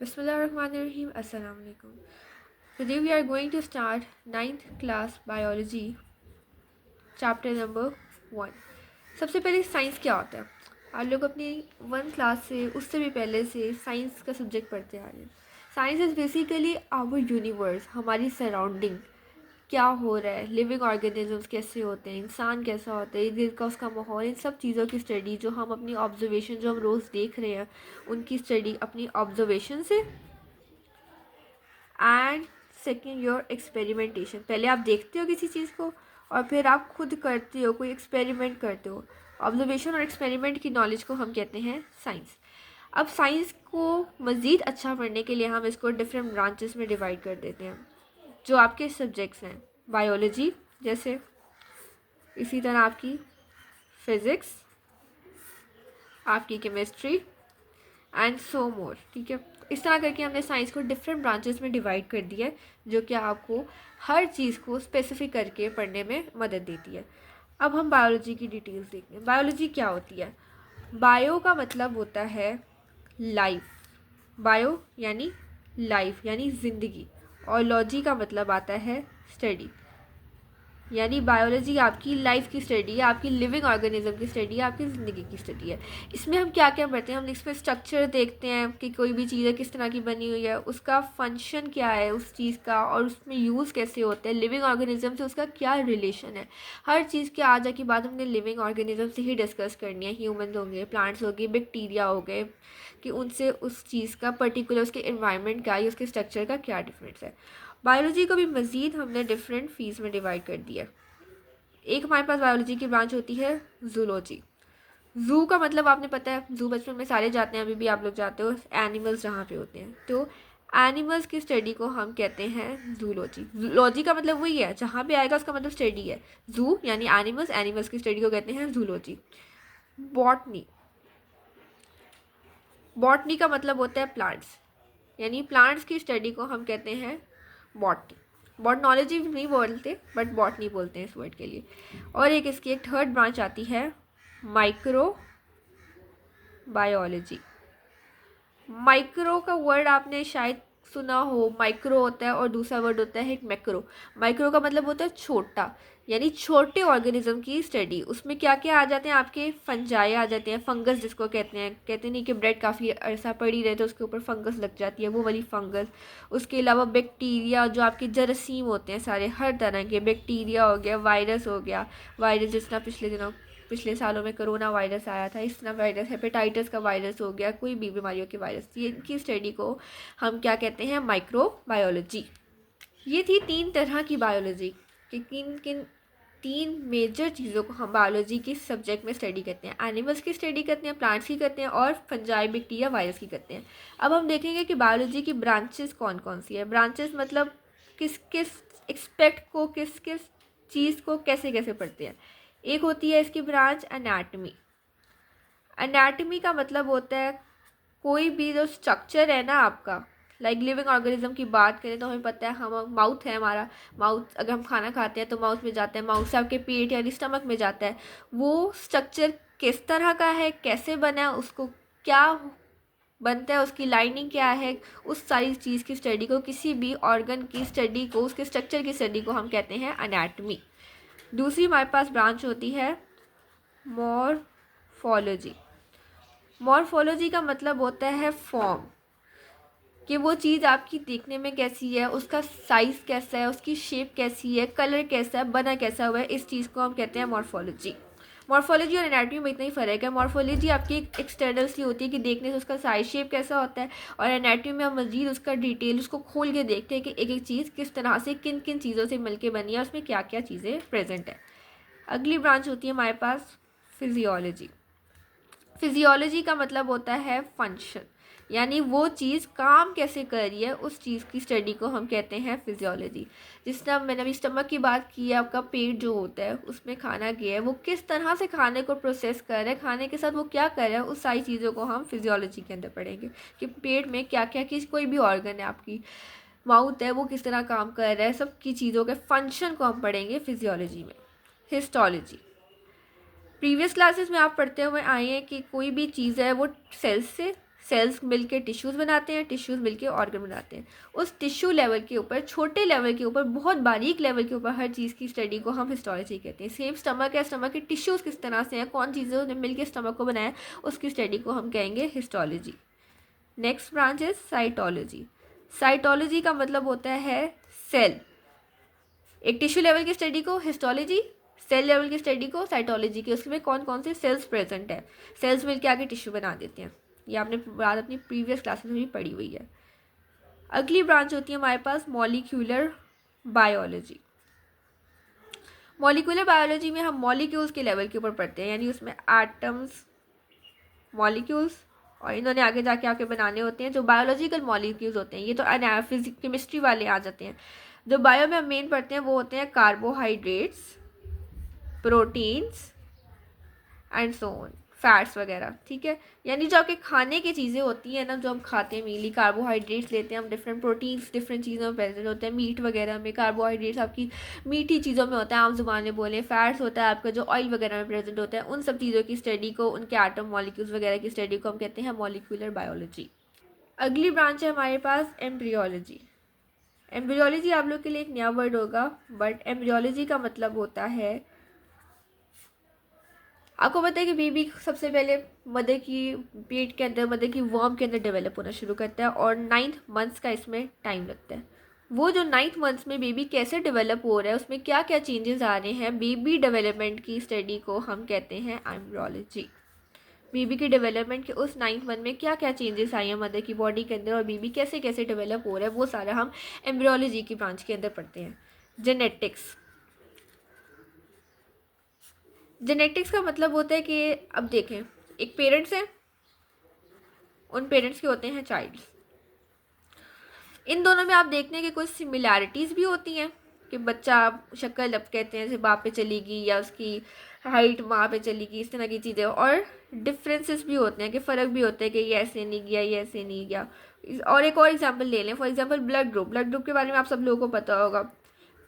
Bismillahirrahmanirrahim. Assalamu alaikum. Today we are going to start 9th class biology chapter number 1. सबसे पहले science क्या होता है? आप लोग अपनी 1 क्लास से उससे भी पहले से साइंस का सब्जेक्ट पढ़ते आ रहे हैं. Science is basically our universe, हमारी सराउंडिंग, क्या हो रहा है, लिविंग ऑर्गेनिजम्स कैसे होते हैं, इंसान कैसा होता है, इधर का उसका माहौल, इन सब चीज़ों की स्टडी जो हम अपनी ऑब्जर्वेशन जो हम रोज़ देख रहे हैं उनकी स्टडी अपनी ऑब्जर्वेशन से. एंड सेकेंड योर एक्सपेरिमेंटेशन, पहले आप देखते हो किसी चीज़ को और फिर आप खुद करते हो, कोई एक्सपेरिमेंट करते हो. ऑब्जर्वेशन और एक्सपेरिमेंट की नॉलेज को हम कहते हैं साइंस. अब साइंस को मज़ीद अच्छा पढ़ने के लिए हम इसको डिफरेंट ब्रांचेस में डिवाइड कर देते हैं जो आपके सब्जेक्ट्स हैं. बायोलॉजी जैसे, इसी तरह आपकी फिज़िक्स, आपकी केमिस्ट्री एंड सो मोर. ठीक है, इस तरह करके हमने साइंस को डिफरेंट ब्रांचेस में डिवाइड कर दिया है जो कि आपको हर चीज़ को स्पेसिफिक करके पढ़ने में मदद देती है. अब हम बायोलॉजी की डिटेल्स देखते हैं. बायोलॉजी क्या होती है? बायो का मतलब होता है लाइफ. बायो यानी लाइफ यानी ज़िंदगी, और लॉजी का मतलब आता है स्टडी. यानी बायोलॉजी आपकी लाइफ की स्टडी है, आपकी लिविंग ऑर्गेनिज्म की स्टडी है, आपकी ज़िंदगी की स्टडी है. इसमें हम क्या क्या पढ़ते हैं? हम इसमें स्ट्रक्चर देखते हैं कि कोई भी चीज़ किस तरह की बनी हुई है, उसका फंक्शन क्या है उस चीज़ का, और उसमें यूज़ कैसे होते हैं, लिविंग ऑर्गेनिज्म से उसका क्या रिलेशन है. हर चीज़ के आ जाके बाद हमने लिविंग ऑर्गेनिज्म से ही डिस्कस करनी है. ह्यूमन हो गए, प्लांट्स हो गए, बैक्टीरिया हो गए, कि उनसे उस चीज़ का पर्टिकुलर उसके इन्वायरमेंट का या उसके स्ट्रक्चर का क्या डिफरेंस है. बायोलॉजी को भी मज़ीद हमने डिफरेंट फील्ड्स में डिवाइड कर दिया. एक हमारे पास बायोलॉजी की ब्रांच होती है जूलॉजी. जू का मतलब आपने पता है, जू बचपन में सारे जाते हैं, अभी भी आप लोग जाते हो, एनिमल्स जहाँ पे होते हैं. तो एनिमल्स की स्टडी को हम कहते हैं जूलॉजी. जूलॉजी का मतलब वही है, जहाँ पे आएगा उसका मतलब स्टडी है. जू यानी एनिमल्स, एनिमल्स की स्टडी को कहते हैं जूलॉजी. बॉटनी, बॉटनी का मतलब होता है प्लांट्स, यानी प्लांट्स की स्टडी को हम कहते हैं बॉटनी. बॉटनोलॉजी नहीं बोलते बट बॉटनी बोलते हैं इस वर्ड के लिए. और एक इसकी एक थर्ड ब्रांच आती है माइक्रो बायोलॉजी. माइक्रो का वर्ड आपने शायद सुना हो, माइक्रो होता है और दूसरा वर्ड होता है एक मैक्रो. माइक्रो का मतलब होता है छोटा, यानी छोटे ऑर्गेनिज्म की स्टडी. उसमें क्या क्या आ जाते हैं? आपके फंजाई आ जाते हैं, फंगस जिसको कहते नहीं कि ब्रेड काफ़ी अरसा पड़ी रहे तो उसके ऊपर फंगस लग जाती है, वो वाली फंगस. उसके अलावा बैक्टीरिया, जो आपके जरासीम होते हैं सारे, हर तरह के बैक्टीरिया हो गया, वायरस हो गया. वायरस जिस तरह पिछले सालों में कोरोना वायरस आया था, इस तरह वायरस, हेपेटाइटिस का वायरस हो गया, कोई भी बीमारियों के वायरस, ये इनकी स्टडी को हम क्या कहते हैं? Micro biology. ये थी 3 तरह की बायोलॉजी कि किन किन 3 मेजर चीज़ों को हम बायोलॉजी के सब्जेक्ट में स्टडी करते हैं. एनिमल्स की स्टडी करते हैं, प्लांट्स की करते हैं, और फंजाई, बैक्टीरिया, वायरस की करते हैं. अब हम देखेंगे कि बायोलॉजी की ब्रांचेस कौन कौन सी है. ब्रांचेस मतलब किस किस एक्सपेक्ट को, किस किस चीज़ को कैसे कैसे पढ़ते हैं. एक होती है इसकी ब्रांच एनाटमी. एनाटमी का मतलब होता है कोई भी जो स्ट्रक्चर है ना आपका, लाइक लिविंग ऑर्गेनिज्म की बात करें तो हमें पता है, हम माउथ है हमारा, माउथ अगर हम खाना खाते हैं तो माउथ में जाता है, माउथ से आपके पेट यानी स्टमक में जाता है. वो स्ट्रक्चर किस तरह का है, कैसे बना है, उसको क्या बनता है, उसकी लाइनिंग क्या है, उस सारी चीज़ की स्टडी को, किसी भी ऑर्गन की स्टडी को, उसके स्ट्रक्चर की स्टडी को हम कहते हैं एनाटमी. दूसरी हमारे पास ब्रांच होती है मॉर्फोलॉजी. मॉर्फोलॉजी का मतलब होता है फॉर्म, कि वो चीज़ आपकी देखने में कैसी है, उसका साइज़ कैसा है, उसकी शेप कैसी है, कलर कैसा है, बना कैसा हुआ है, इस चीज़ को हम कहते हैं मॉर्फोलॉजी. मॉर्फोलॉजी और एनाटॉमी में इतना ही फ़र्क है. मॉर्फोलॉजी आपकी एक एक्सटर्नल सी होती है कि देखने से उसका साइज शेप कैसा होता है, और एनाटॉमी में हम मज़ीद उसका डिटेल, उसको खोल के देखते हैं कि एक एक चीज़ किस तरह से, किन किन चीज़ों से मिलके बनी है, उसमें क्या क्या चीज़ें प्रेजेंट है. अगली ब्रांच होती है हमारे पास फिजियोलॉजी. फिजियोलॉजी का मतलब होता है फंक्शन, यानी वो चीज़ काम कैसे कर रही है, उस चीज़ की स्टडी को हम कहते हैं फिजियोलॉजी. जिस तरह मैंने अभी स्टमक की बात की है, आपका पेट जो होता है उसमें खाना गया है, वो किस तरह से खाने को प्रोसेस कर रहा है, खाने के साथ वो क्या कर रहा है, उस सारी चीज़ों को हम फिजियोलॉजी के अंदर पढ़ेंगे. कि पेट में क्या क्या, किस कोई भी ऑर्गन है, आपकी माउथ है, वो किस तरह काम कर रहा है, सब की चीज़ों के फंक्शन को हम पढ़ेंगे फिजियोलॉजी में. हिस्टोलॉजी, प्रीवियस क्लासेस में आप पढ़ते हुए आए हैं कि कोई भी चीज़ है वो सेल्स से सेल्स मिलके टिश्यूज़ बनाते हैं, टिश्यूज़ मिलके ऑर्गन बनाते हैं। उस टिश्यू लेवल के ऊपर, छोटे लेवल के ऊपर, बहुत बारीक लेवल के ऊपर हर चीज़ की स्टडी को हम हिस्टोलॉजी कहते हैं। सेम स्टमक है, स्टमक के टिश्यूज़ किस तरह से हैं, कौन चीज़ों ने मिलके स्टमक को बनाया, उसकी स्टडी को हम कहेंगे histology. Next branch is cytology. Cytology का मतलब होता है सेल। एक टिश्यू लेवल की स्टडी को हिस्टोलॉजी, सेल लेवल की स्टडी को साइटोलॉजी की। उसमें कौन कौन से सेल्स प्रेजेंट है, सेल्स मिलके आगे टिश्यू बना देते हैं। ये आपने बात अपनी प्रीवियस क्लासेस में भी पढ़ी हुई है। अगली ब्रांच होती है हमारे पास मॉलिक्यूलर बायोलॉजी। मॉलिक्यूलर बायोलॉजी में हम मॉलिक्यूल्स के लेवल के ऊपर पढ़ते हैं, यानी उसमें एटम्स, मॉलिक्यूल्स, और इन्होंने आगे जाके आपके बनाने होते हैं जो बायोलॉजिकल मॉलिक्यूल्स होते हैं। ये तो फिजिक्स केमिस्ट्री वाले आ जाते हैं। जो बायो में हम मेन पढ़ते हैं वो होते हैं carbohydrates, proteins and so on, fats वगैरह, ठीक है। यानी जो आपके खाने की चीज़ें होती हैं ना, जो हम खाते हैं, मेनली कार्बोहाइड्रेट्स लेते हैं हम, डिफरेंट प्रोटीन्स डिफरेंट चीज़ों में प्रेजेंट होते हैं। मीट वगैरह में कार्बोहाइड्रेट्स आपकी मीठी चीज़ों में होता है, आम जुबान में बोलें। फैट्स होता है आपका जो ऑयल वगैरह में प्रेजेंट होता है। उन सब चीज़ों की स्टडी को, उनके एटम मॉलिक्यूल्स वगैरह की स्टडी को हम कहते हैं मॉलिक्यूलर बायोलॉजी। अगली ब्रांच है हमारे पास एम्ब्रियोलॉजी। एम्ब्रियोलॉजी आप लोग के लिए एक नया वर्ड होगा, बट एम्ब्रियोलॉजी का मतलब होता है, आपको पता है कि बेबी सबसे पहले मदर की पेट के अंदर, मदर की वर्म के अंदर डेवलप होना शुरू करता है, और 9th मंथ्स का इसमें टाइम लगता है। वो जो 9th मंथ्स में बेबी कैसे डेवलप हो रहा है, उसमें क्या क्या चेंजेस आ रहे हैं, बेबी डेवलपमेंट की स्टडी को हम कहते हैं एम्ब्रियोलॉजी। बेबी के डेवलपमेंट के उस 9th मंथ में क्या क्या चेंजेस आए हैं मदर की बॉडी के अंदर, और बेबी कैसे कैसे डेवलप हो रहा है, वो सारा हम एम्ब्रियोलॉजी की ब्रांच के अंदर पढ़ते हैं। जेनेटिक्स। जेनेटिक्स का मतलब होता है कि अब देखें, एक पेरेंट्स हैं, उन पेरेंट्स के होते हैं चाइल्ड्स। इन दोनों में आप देखते हैं कि कुछ सिमिलैरिटीज़ भी होती हैं, कि बच्चा शक्ल अब कहते हैं जैसे बाप पे चलेगी, या उसकी हाइट माँ पे चलेगी, इस तरह की चीज़ें। और डिफरेंसेस भी होते हैं, कि फ़र्क भी होता है कि ये ऐसे नहीं गया, ये ऐसे नहीं गया। और एक और एग्जांपल ले लें, for example blood group. Blood group के बारे में आप सब लोगों को पता होगा।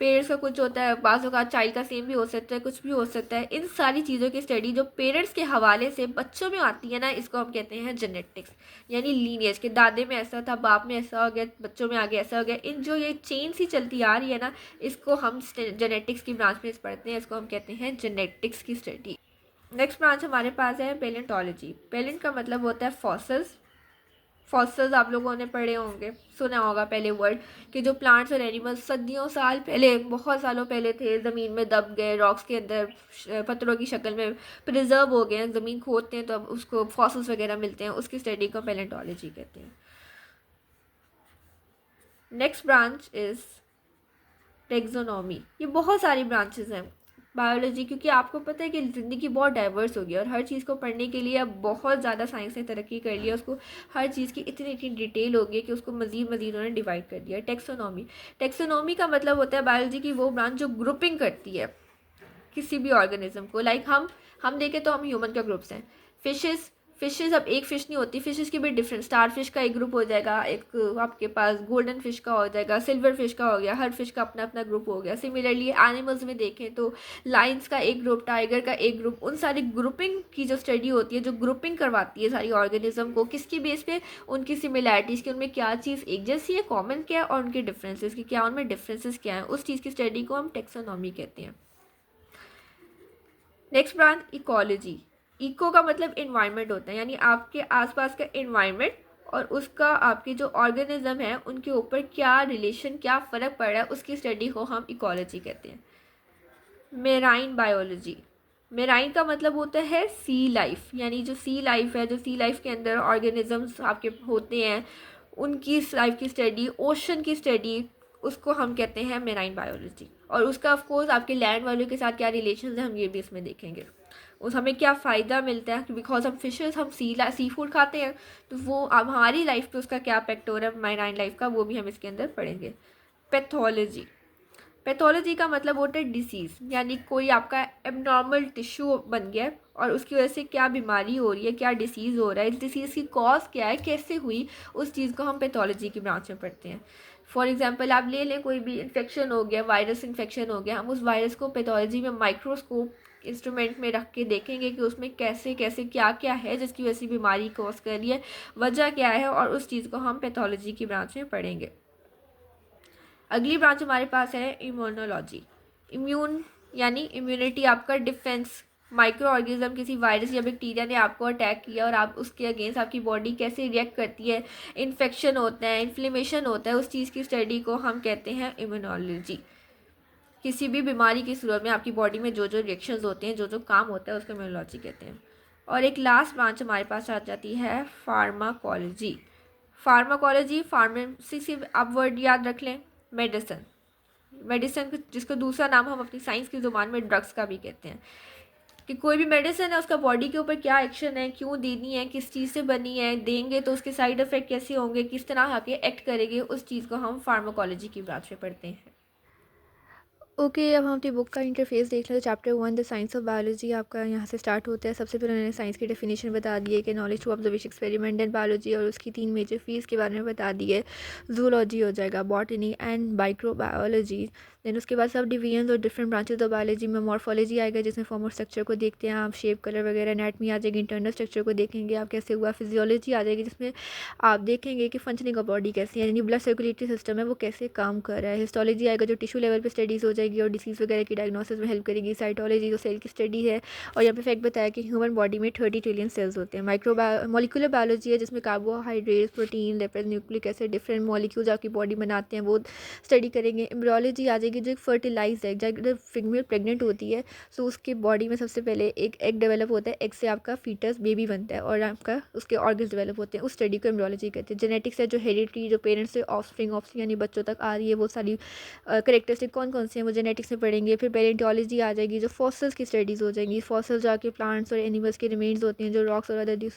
पेरेंट्स का कुछ होता है, बाज़ों का चाइल्ड का सेम भी हो सकता है, कुछ भी हो सकता है। इन सारी चीज़ों की स्टडी जो पेरेंट्स के हवाले से बच्चों में आती है ना, इसको हम कहते हैं जेनेटिक्स। यानी लीनिएज, के दादे में ऐसा था, बाप में ऐसा हो गया, बच्चों में आगे ऐसा हो गया। इन जो ये चेन सी चलती आ रही है ना, इसको हम जेनेटिक्स की ब्रांच में पढ़ते हैं, इसको हम कहते हैं जेनेटिक्स की स्टडी। नेक्स्ट ब्रांच हमारे पास है पेलेंटोलॉजी। पेलेंट का मतलब होता है फॉसिल्स। फॉसिल्स आप लोगों ने पढ़े होंगे, सुना होगा पहले वर्ड, कि जो प्लांट्स और एनिमल्स सदियों साल पहले, बहुत सालों पहले थे, ज़मीन में दब गए, रॉक्स के अंदर पत्थरों की शक्ल में प्रिजर्व हो गए। ज़मीन खोदते हैं तो अब उसको फॉसिल्स वगैरह मिलते हैं, उसकी स्टडी को पेलेंटोलॉजी कहते हैं। Next branch is taxonomy. ये बहुत सारी ब्रांचेस हैं बायोलॉजी, क्योंकि आपको पता है कि ज़िंदगी बहुत डाइवर्स हो गई, और हर चीज़ को पढ़ने के लिए अब बहुत ज़्यादा साइंस ने तरक्की कर लिया। उसको हर चीज़ की इतनी इतनी डिटेल हो गई कि उसको मज़ीद उन्होंने डिवाइड कर दिया। टेक्सोनॉमी। टेक्सोनॉमी का मतलब होता है बायोलॉजी की वो ब्रांच जो ग्रुपिंग करती है किसी भी ऑर्गेनिज्म को। लाइक हम देखें तो हम ह्यूमन का ग्रुप्स हैं। फिशेस अब एक फ़िश नहीं होती, फिशेस की भी डिफरेंट, स्टार फिश का एक ग्रुप हो जाएगा, एक आपके पास गोल्डन फिश का हो जाएगा, सिल्वर फिश का हो गया, हर फिश का अपना अपना ग्रुप हो गया। सिमिलरली एनिमल्स में देखें तो लाइन्स का एक ग्रुप, टाइगर का एक ग्रुप। उन सारी ग्रुपिंग की जो स्टडी होती है, जो ग्रुपिंग करवाती है सारी ऑर्गेनिज्म को, किसकी बेस पे, उनकी सिमिलैरिटीज़ की, उनमें क्या चीज़ एक जैसी है, कॉमन क्या है, और उनके डिफरेंसेस की क्या, उनमें डिफरेंसेस क्या है, उस चीज़ की स्टडी को हम टेक्सोनॉमी कहते हैं। Next branch ecology. इको का मतलब इन्वायरमेंट होता है, यानी आपके आसपास का इन्वायरमेंट और उसका आपके जो ऑर्गेनिज्म है उनके ऊपर क्या रिलेशन, क्या फ़र्क पड़ रहा है, उसकी स्टडी को हम इकोलॉजी कहते हैं। Marine biology. मेराइन का मतलब होता है सी लाइफ, यानी जो सी लाइफ है, जो सी लाइफ के अंदर ऑर्गेनिजम्स आपके होते हैं, उनकी लाइफ की स्टडी, ओशन की स्टडी, उसको हम कहते हैं मेराइन बायोलॉजी। और उसका ऑफ कोर्स आपके लैंड वालों के साथ क्या रिलेशन है, हम ये भी इसमें देखेंगे। उस हमें क्या फ़ायदा मिलता है, बिकॉज हम फिशेस, हम सी फूड खाते हैं, तो वो अब हमारी लाइफ पे उसका क्या इफेक्ट हो रहा है मेराइन लाइफ का, वो भी हम इसके अंदर पढ़ेंगे। पैथोलॉजी। पैथोलॉजी का मतलब होता है डिसीज़, यानी कोई आपका एबनॉर्मल टिश्यू बन गया और उसकी वजह से क्या बीमारी हो रही है, क्या डिसीज़ हो रहा है, इस डिसीज़ की कॉज क्या है, कैसे हुई, उस चीज़ को हम पैथोलॉजी की ब्रांच में पढ़ते हैं। फॉर एग्जांपल आप ले लें, कोई भी इन्फेक्शन हो गया, वायरस इन्फेक्शन हो गया, हम उस वायरस को पैथोलॉजी में माइक्रोस्कोप इंस्ट्रूमेंट में रख के देखेंगे कि उसमें कैसे कैसे क्या क्या है जिसकी वजह से बीमारी कॉज कर रही है, वजह क्या है, और उस चीज़ को हम पैथोलॉजी की ब्रांच में पढ़ेंगे। अगली ब्रांच हमारे पास है इम्यूनोलॉजी। इम्यून यानी इम्यूनिटी, आपका डिफेंस। माइक्रो ऑर्गेनिज्म, किसी वायरस या बैक्टीरिया ने आपको अटैक किया और आप उसके अगेंस्ट आपकी बॉडी कैसे रिएक्ट करती है, इन्फेक्शन होता है, इन्फ्लेमेशन होता है, उस चीज़ की स्टडी को हम कहते हैं इम्यूनोलॉजी। किसी भी बीमारी की सूरत में आपकी बॉडी में जो जो रिएक्शंस होते हैं, जो जो काम होता है, उसको इम्यूनोलॉजी कहते हैं। और एक लास्ट ब्रांच हमारे पास आ जाती है फार्माकोलॉजी। फार्माकोलॉजी, फार्मेसी से आप वर्ड याद रख लें, मेडिसिन। मेडिसिन जिसको दूसरा नाम हम अपनी साइंस की ज़ुबान में ड्रग्स का भी कहते हैं, कि कोई भी मेडिसिन है उसका बॉडी के ऊपर क्या एक्शन है, क्यों देनी है, किस चीज़ से बनी है, देंगे तो उसके साइड इफ़ेक्ट कैसे होंगे, किस तरह आके एक्ट करेंगे, उस चीज़ को हम फार्माकोलॉजी की ब्रांच में पढ़ते हैं। ओके, अब हम अपनी बुक का इंटरफेस देख लें। तो chapter 1 the science of biology आपका यहाँ से स्टार्ट होता है। सबसे पहले उन्होंने साइंस की डेफिनेशन बता दी है कि knowledge to observation experiment and biology, और उसकी 3 मेजर फील्ड्स के बारे में बता दी है। जूलॉजी हो जाएगा, बॉटनी एंड माइक्रोबायोलॉजी। देन उसके बाद सब डिवीजन और डिफरेंट ब्रांचेज ऑफ बायोलॉजी में मॉर्फोलॉजी आएगा, जिसमें फॉर्म और स्ट्रक्चर को देखते हैं आप, शेप कलर वगैरह। एनाटमी आ जाएगी, इंटरनल स्ट्रक्चर को देखेंगे आप कैसे हुआ। फिजियोलॉजी आ जाएगी, जिसमें आप देखेंगे कि फंक्शनिंग ऑफ बॉडी कैसी है, यानी ब्लड सर्कुलेटरी सिस्टम है वो कैसे काम कर रहा है। हिस्टोलॉजी आएगा, जो टिश्यू लेवल पे स्टडीज़ हो जाएगी और डिसीज़ वगैरह की डायग्नोसिस में हेल्प करेगी। साइटोलॉजी जो सेल की स्टडी है, और यहाँ पे फैक्ट बताया कि ह्यूमन बॉडी में 30 ट्रिलियन सेल्स होते हैं। मॉलिक्यूलर बायोलॉजी है, जिसमें carbohydrates, protein, lipid, nucleic acid, different molecules आपकी बॉडी बनाते हैं, वो स्टडी करेंगे। एम्ब्रियोलॉजी आ जाएगी, जो एक फर्टिलाइज है, जब फीमेल प्रेग्नेंट होती है तो उसके बॉडी में सबसे पहले एक एग डेवलप होता है, एग से आपका फीटस बेबी बनता है और आपका उसके ऑर्गन्स डेवलप होते हैं, उस स्टडी को एम्ब्रियोलॉजी कहते हैं। जेनेटिक्स है, जो हेरिडिटी, जो पेरेंट्स से ऑफस्प्रिंग यानी बच्चों तक आ रही है, वो सारी करेक्टरिस्टिक कौन कौन से हैं वो जेनेटिक्स में पढ़ेंगे। फिर पेलेंटोलॉजी आ जाएगी, जो फॉसल्स की स्टडीज़ हो जाएंगी। फॉसल्स जाके प्लांट्स और एनिमल्स के रिमेन्स होते हैं, जो रॉक्स और अदर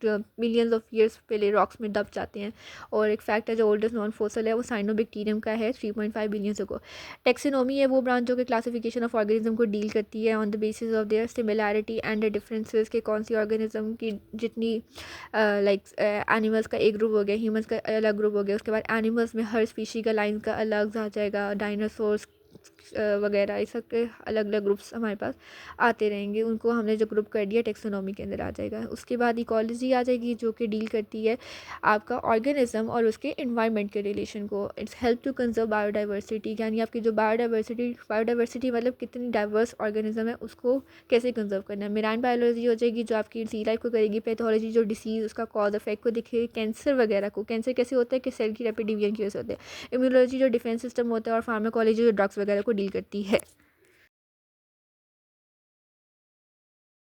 मिलियंस ऑफ ईयर्स पहले रॉक्स में दब जाते हैं। और एक फैक्ट है, जो ओल्डेस्ट नॉन फॉसल है वो साइनोबैक्टीरियम का है 3.5 बिलियन से को। टेक्सोनोमी है वो ब्रांच जो कि क्लासिफिकेशन ऑफ ऑर्गेनिज्म को डील करती है on the basis of their similarity and differences, के कौन सी ऑर्गेनिज्म की जितनी लाइक एनिमल्स का एक ग्रुप हो गया, ह्यूमंस का अलग ग्रुप हो गया। उसके बाद एनिमल्स में हर स्पीशी का लाइन का अलग आ जाएगा, डायनासोर्स वगैरह, इस सब के अलग अलग ग्रुप्स हमारे पास आते रहेंगे। उनको हमने जो ग्रुप कर दिया टेक्सोनॉमी के अंदर आ जाएगा। उसके बाद इकोलॉजी आ जाएगी, जो कि डील करती है आपका ऑर्गेनिज्म और उसके इन्वायरमेंट के रिलेशन को। Its help to conserve biodiversity, यानी आपकी जो बायोडाइवर्सिटी मतलब कितनी डाइवर्स ऑर्गेनिज्म है उसको कैसे कंजर्व करना है। मेराइन बायोलॉजी हो जाएगी, जो आपकी सी लाइफ को करेगी। पैथोलॉजी, जो डिसीज़ उसका कॉज इफेक्ट को दिखेगी। कैंसर वगैरह को, कैंसर कैसे होता है कि सेल की रैपिड डिवीजन की वजह से होता है। इम्यूनोलॉजी, जो डिफेंस सिस्टम होता है। और फार्माकोलॉजी, जो ड्रग्स वगैरह को डील करती है।